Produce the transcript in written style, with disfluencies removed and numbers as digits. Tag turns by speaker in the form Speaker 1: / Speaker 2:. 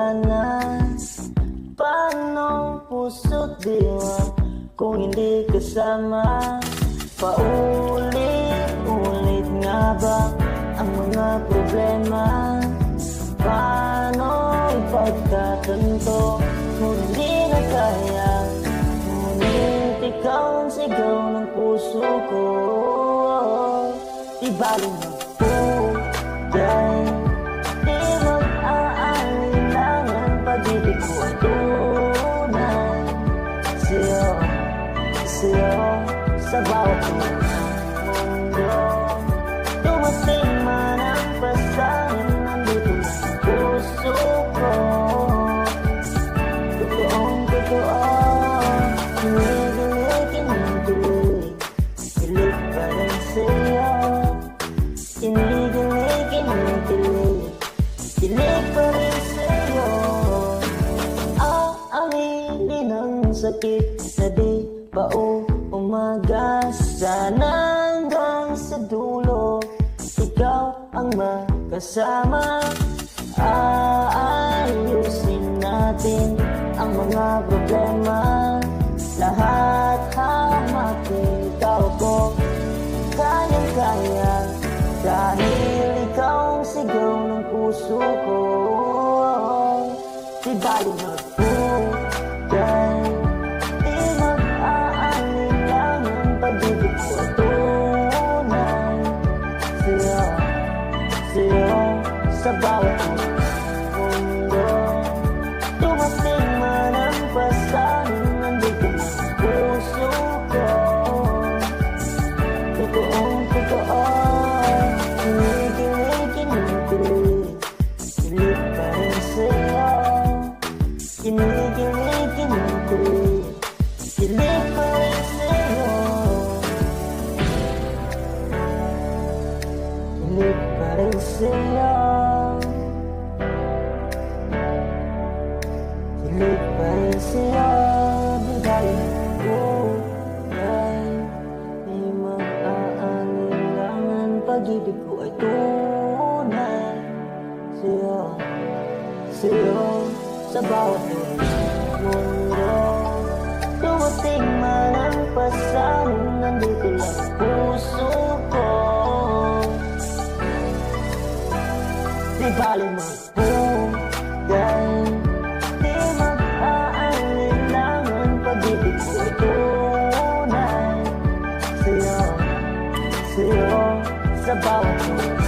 Speaker 1: sana. Paano puso't diwa kung hindi kasama? Paulit-ulit nga ba ang mga problema? Paano ipagtatanto kung hindi na kaya? Ngunit ikaw ang sigaw ng puso ko. Di baling magpugay, di mag-aalinlangan, pag-ibig ko ay tunay. Sa'yo, sa'yo, sa bawat mundo. Dumating man ang pasanin, nandito na ang puso ko. Totoong totoo, kinikilig, kinikilig, kilig pa rin sa'yo. Kinikilig, kinikilig, kilig pa rin sa'yo. Aaminin ang sakit na di pa umaga. Sana hanggang sa dulo ikaw ang makasama. Aayusin natin ang mga problema. Lahat hamak ikaw ko kayang-kaya, dahil ikaw ang sigaw ng puso ko. Di bali magpugay, di mag-aalinlangan, pag-ibig ko ay tunay. Sa'yo, sa'yo, sa bawat mundo. Dumating man ang pasanin, nandito na ang puso ko. Totoong totoo, kinikilig, kinikilig, kilig pa rin sa'yo. Kinikilig, kinikilig, kilig pa rin sa'yo. Kilig pa rin sa'yo. Kilig pa rin sa'yo. Di balik buhay, di mag-aalinlangan, pag-ibig ko ay tunay. Sa'yo, sa'yo, sa bawat mundo. Dumating man ang pasanin, nandito lang ang puso ko. Di bali magpugay, di mag-aalinlangan, pag-ibig ko ay tunay. Sa'yo, sa'yo, sa bawat mundo.